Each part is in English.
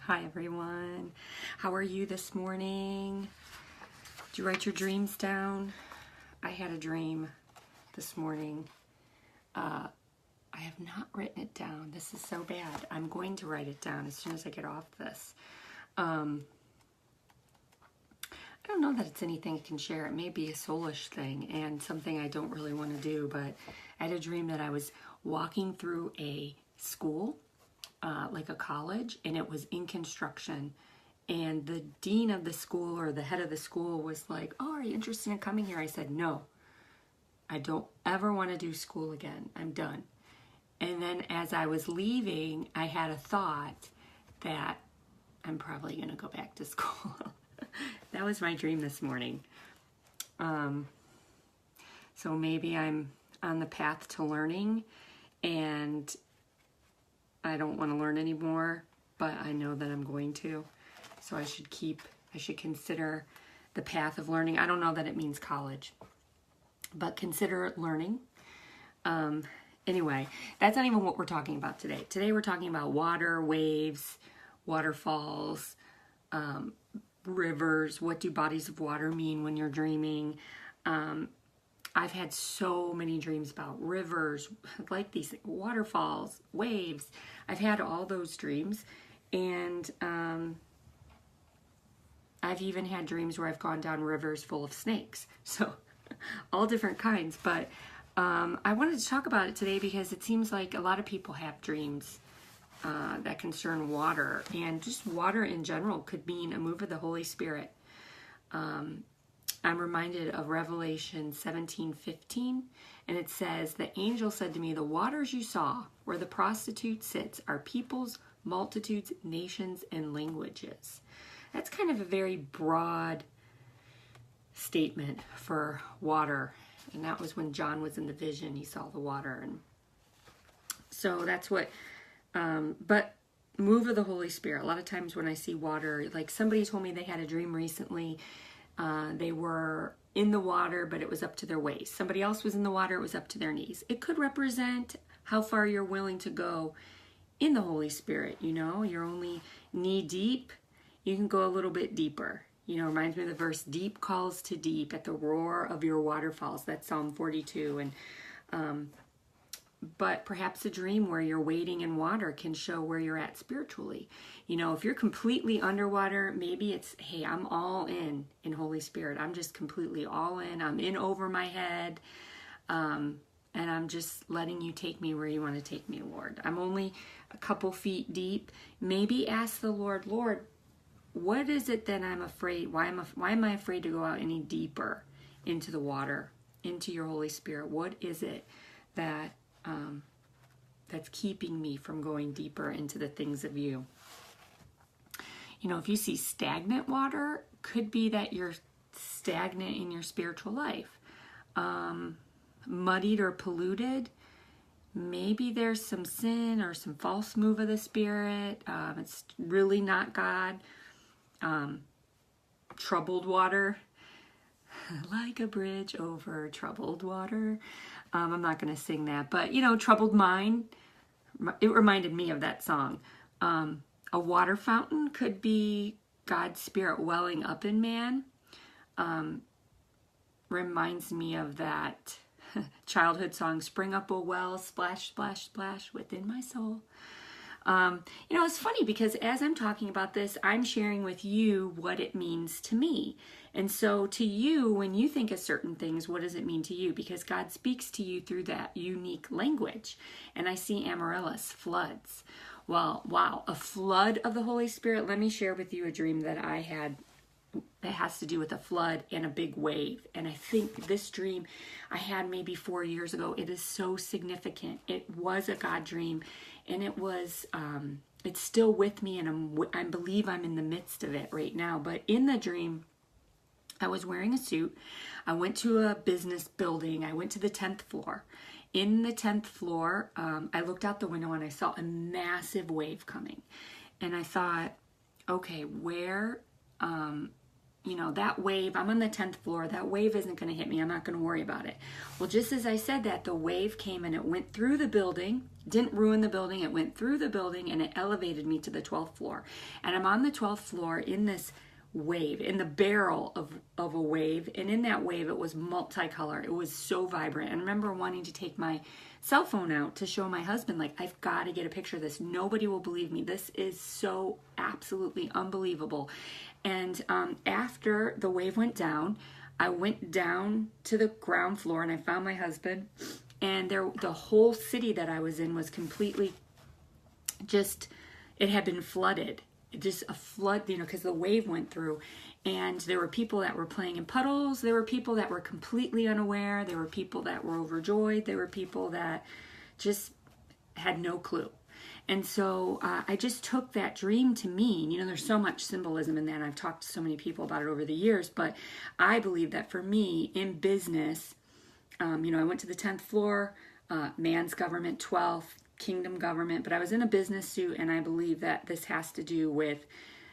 Hi everyone. How are you this morning? Did you write your dreams down? I had a dream this morning. I have not written it down. This is so bad. I'm going to write it down as soon as I get off this. I don't know that it's anything I can share. It may be a soulish thing and something I don't really want to do, but I had a dream that I was walking through a school, like a college, and it was in construction. And the dean of the school or the head of the school was like, "Oh, are you interested in coming here?" I said, "No, I don't ever want to do school again. I'm done." And then as I was leaving, I had a thought that I'm probably going to go back to school. That was my dream this morning. So maybe I'm on the path to learning and I don't want to learn anymore, but I know that I'm going to. So I should consider the path of learning. I don't know that it means college, but consider learning. Anyway, that's not even what we're talking about today. Today we're talking about water, waves, waterfalls, rivers. What do bodies of water mean when you're dreaming? I've had so many dreams about rivers, like these waterfalls, waves. I've had all those dreams, and I've even had dreams where I've gone down rivers full of snakes. So all different kinds. But I wanted to talk about it today because it seems like a lot of people have dreams that concern water, and just water in general could mean a move of the Holy Spirit. I'm reminded of Revelation 17:15, and it says, "The angel said to me, the waters you saw where the prostitute sits are peoples, multitudes, nations, and languages." That's kind of a very broad statement for water, and that was when John was in the vision. He saw the water, and so that's what, but move of the Holy Spirit. A lot of times when I see water, like somebody told me they had a dream recently. They were in the water, but it was up to their waist. Somebody else was in the water, it was up to their knees. It could represent how far you're willing to go in the Holy Spirit. You know, you're only knee deep. You can go a little bit deeper. You know, reminds me of the verse, "Deep calls to deep at the roar of your waterfalls." That's Psalm 42. And but perhaps a dream where you're wading in water can show where you're at spiritually. You know, if you're completely underwater, maybe it's, hey, I'm all in Holy Spirit. I'm just completely all in. I'm in over my head. And I'm just letting you take me where you want to take me, Lord. I'm only a couple feet deep. Maybe ask the Lord, "Lord, what is it that I'm afraid? Why am I afraid to go out any deeper into the water, into your Holy Spirit? What is it that that's keeping me from going deeper into the things of you?" You know, if you see stagnant water, could be that you're stagnant in your spiritual life. Muddied or polluted, maybe there's some sin or some false move of the Spirit. It's really not God. Troubled water, like a bridge over troubled water. I'm not going to sing that, but you know, troubled mind, it reminded me of that song. A water fountain could be God's Spirit welling up in man. Reminds me of that childhood song, "Spring up a well, splash, splash, splash within my soul." You know, it's funny because as I'm talking about this, I'm sharing with you what it means to me. And so to you, when you think of certain things, what does it mean to you? Because God speaks to you through that unique language. And I see amaryllis, floods. Well, wow, a flood of the Holy Spirit. Let me share with you a dream that I had that has to do with a flood and a big wave. And I think this dream I had maybe 4 years ago, it is so significant. It was a God dream, and it was, it's still with me, and I believe I'm in the midst of it right now. But in the dream, I was wearing a suit. I went to a business building. I went to the 10th floor. In the 10th floor, I looked out the window and I saw a massive wave coming. And I thought, okay, where, you know, that wave, I'm on the 10th floor, that wave isn't going to hit me. I'm not going to worry about it. Well, just as I said that, the wave came and it went through the building, didn't ruin the building. It went through the building and it elevated me to the 12th floor. And I'm on the 12th floor in this wave, in the barrel of a wave. And in that wave, it was multicolored. It was so vibrant. And I remember wanting to take my cell phone out to show my husband, like, I've got to get a picture of this. Nobody will believe me. This is so absolutely unbelievable. And after the wave went down, I went down to the ground floor and I found my husband. And the whole city that I was in was completely just, it had been flooded. Just a flood, because the wave went through. And there were people that were playing in puddles. There were people that were completely unaware. There were people that were overjoyed. There were people that just had no clue. And so I just took that dream to mean, there's so much symbolism in that. I've talked to so many people about it over the years, but I believe that for me in business, I went to the 10th floor, man's government, 12th, kingdom government, but I was in a business suit, and I believe that this has to do with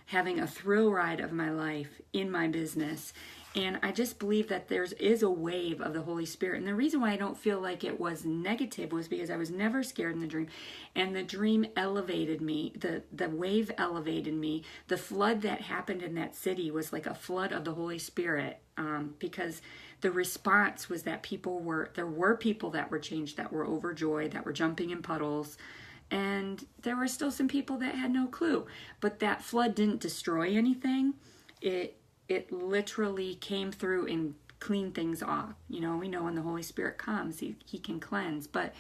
having a thrill ride of my life in my business. And I just believe that there is a wave of the Holy Spirit. And the reason why I don't feel like it was negative was because I was never scared in the dream. And the dream elevated me. The wave elevated me. The flood that happened in that city was like a flood of the Holy Spirit. Because the response was that there were people that were changed, that were overjoyed, that were jumping in puddles. And there were still some people that had no clue. But that flood didn't destroy anything. It literally came through and cleaned things off. We know when the Holy Spirit comes, he can cleanse. But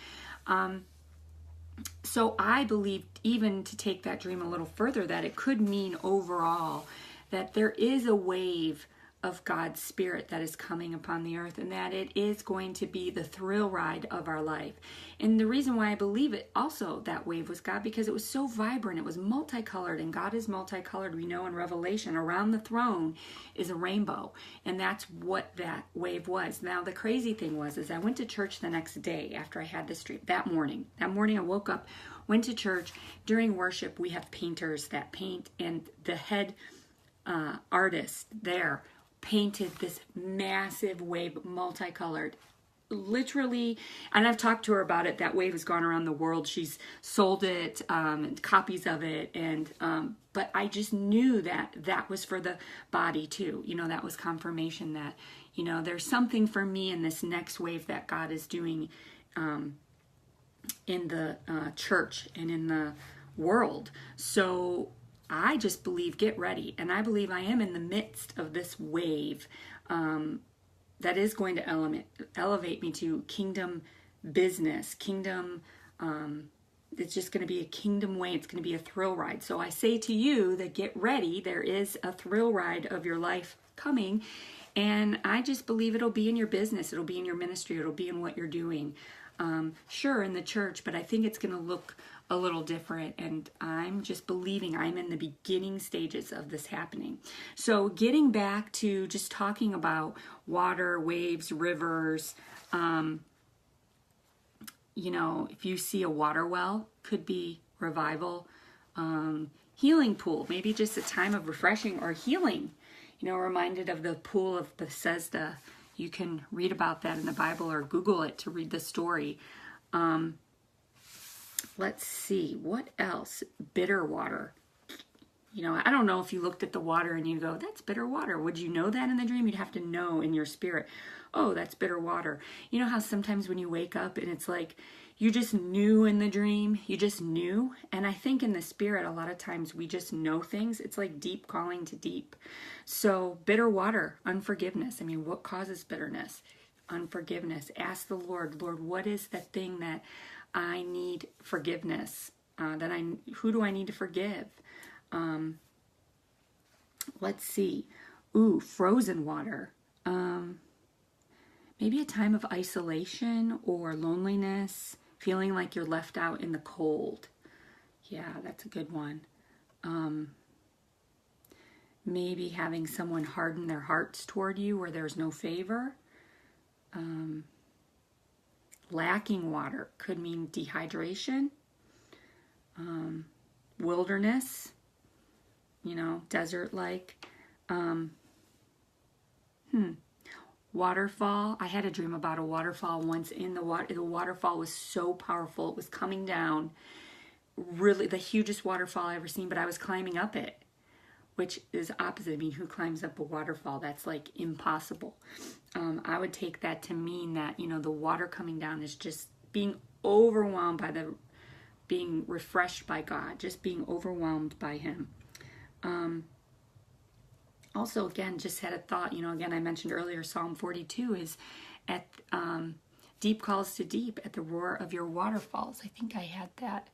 so I believe, even to take that dream a little further, that it could mean overall that there is a wave of God's Spirit that is coming upon the earth, and that it is going to be the thrill ride of our life. And the reason why I believe it also, that wave, was God, because it was so vibrant. It was multicolored, and God is multicolored. We know in Revelation, around the throne is a rainbow, and that's what that wave was. Now, the crazy thing was, I went to church the next day after I had this dream. That morning I woke up, went to church. During worship, we have painters that paint, and the head artist there painted this massive wave, multicolored, literally. And I've talked to her about it. That wave has gone around the world. She's sold it, copies of it, and but I just knew that was for the body too. That was confirmation that there's something for me in this next wave that God is doing in the church and in the world. So I just believe, get ready. And I believe I am in the midst of this wave that is going to elevate me to kingdom business, kingdom. It's just going to be a kingdom way. It's going to be a thrill ride. So I say to you that get ready. There is a thrill ride of your life coming. And I just believe it'll be in your business. It'll be in your ministry. It'll be in what you're doing. Sure, in the church, but I think it's going to look a little different, and I'm just believing I'm in the beginning stages of this happening. So getting back to just talking about water, waves, rivers, if you see a water well, could be revival, healing pool, maybe just a time of refreshing or healing, reminded of the pool of Bethesda. You can read about that in the Bible or Google it to read the story. Let's see, what else? Bitter water. I don't know if you looked at the water and you go, that's bitter water. Would you know that in the dream? You'd have to know in your spirit, oh, that's bitter water. You know how sometimes when you wake up and it's like, you just knew in the dream, you just knew. And I think in the spirit, a lot of times we just know things. It's like deep calling to deep. So bitter water, unforgiveness. What causes bitterness? Unforgiveness. Ask the Lord, what is that thing that I need forgiveness? Who do I need to forgive? Let's see. Frozen water. Maybe a time of isolation or loneliness, feeling like you're left out in the cold. Yeah, that's a good one. Maybe having someone harden their hearts toward you where there's no favor. Lacking water could mean dehydration, wilderness, desert-like. waterfall. I had a dream about a waterfall once in the water. The waterfall was so powerful. It was coming down, really the hugest waterfall I ever seen, but I was climbing up it, which is opposite. I mean, who climbs up a waterfall? That's like impossible. I would take that to mean that, you know, the water coming down is just being overwhelmed by being refreshed by God, just being overwhelmed by Him. Also, again, just had a thought, you know, again, I mentioned earlier, Psalm 42 is at deep calls to deep at the roar of your waterfalls. I think I had that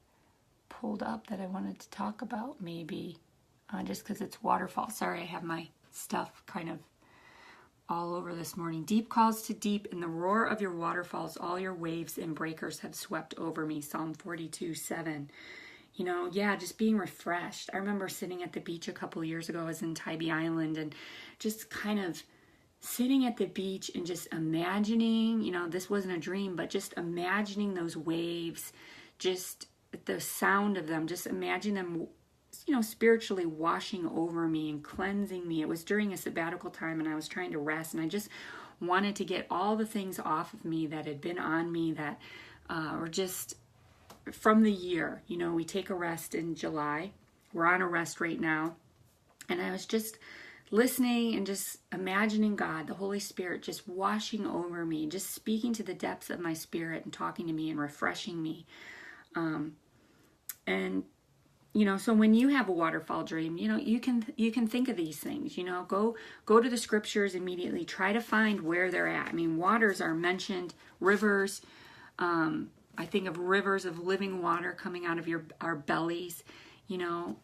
pulled up that I wanted to talk about, maybe, just because it's waterfall. Sorry, I have my stuff kind of all over this morning. Deep calls to deep in the roar of your waterfalls, all your waves and breakers have swept over me. Psalm 42:7. You know, yeah, just being refreshed. I remember sitting at the beach a couple years ago. I was in Tybee Island and just kind of sitting at the beach and just imagining, you know, this wasn't a dream, but just imagining those waves, just the sound of them, just imagine them, you know, spiritually washing over me and cleansing me. It was during a sabbatical time and I was trying to rest, and I just wanted to get all the things off of me that had been on me that were just from the year. You know, we take a rest in July. We're on a rest right now. And I was just listening and just imagining God, the Holy Spirit, just washing over me, just speaking to the depths of my spirit and talking to me and refreshing me. And, you know, so when you have a waterfall dream, you know, you can think of these things, you know, go to the scriptures immediately, try to find where they're at. I mean, waters are mentioned, rivers, I think of rivers of living water coming out of our bellies, you know.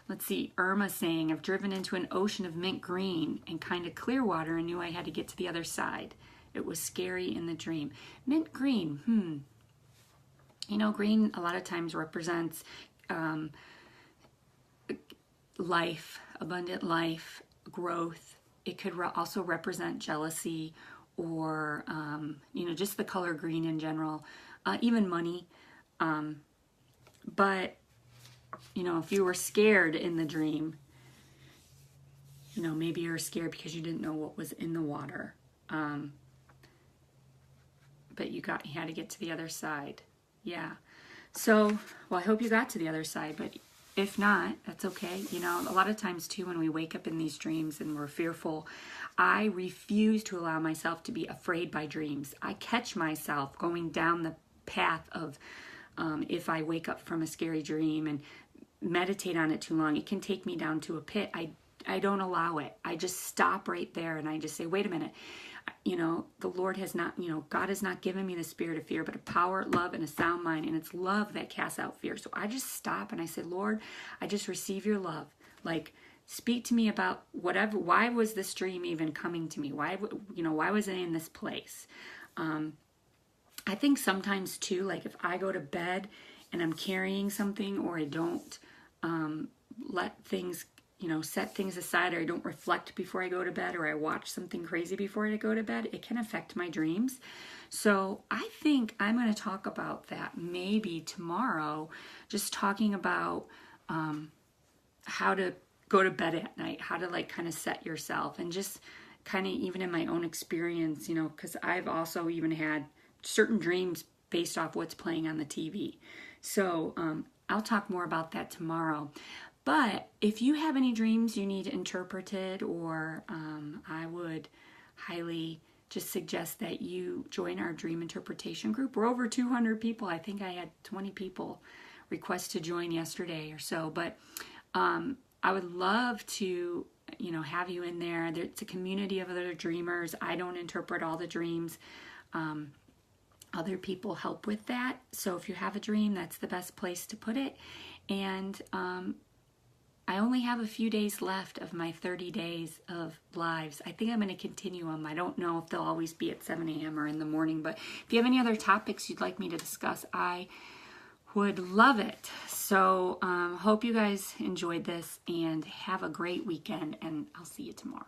Let's see, Irma saying, I've driven into an ocean of mint green and kind of clear water and knew I had to get to the other side. It was scary in the dream. Mint green, You know, green a lot of times represents life, abundant life, growth. It could also represent jealousy, or, you know, just the color green in general, even money. But, you know, if you were scared in the dream, you know, maybe you were scared because you didn't know what was in the water. But you had to get to the other side. Yeah. So, well, I hope you got to the other side, but if not, that's okay. You know, a lot of times too, when we wake up in these dreams and we're fearful, I refuse to allow myself to be afraid by dreams. I catch myself going down the path of, if I wake up from a scary dream and meditate on it too long, it can take me down to a pit. I don't allow it. I just stop right there and I just say, wait a minute. You know, the Lord has not, you know, God has not given me the spirit of fear, but a power, love, and a sound mind. And it's love that casts out fear. So I just stop and I say, Lord, I just receive your love. Like, speak to me about whatever, why was this dream even coming to me? Why, you know, why was I in this place? I think sometimes too, like if I go to bed and I'm carrying something, or I don't let things, you know, set things aside, or I don't reflect before I go to bed, or I watch something crazy before I go to bed, it can affect my dreams. So I think I'm going to talk about that maybe tomorrow, just talking about how to go to bed at night, how to like kind of set yourself, and just kind of even in my own experience, you know, because I've also even had certain dreams based off what's playing on the TV. So I'll talk more about that tomorrow. But if you have any dreams you need interpreted, or I would highly just suggest that you join our dream interpretation group. We're over 200 people. I think I had 20 people request to join yesterday or so. But I would love to, you know, have you in there. It's a community of other dreamers. I don't interpret all the dreams. Other people help with that. So if you have a dream, that's the best place to put it. And I only have a few days left of my 30 days of lives. I think I'm going to continue them. I don't know if they'll always be at 7 a.m. or in the morning, but if you have any other topics you'd like me to discuss, I would love it. So hope you guys enjoyed this and have a great weekend, and I'll see you tomorrow.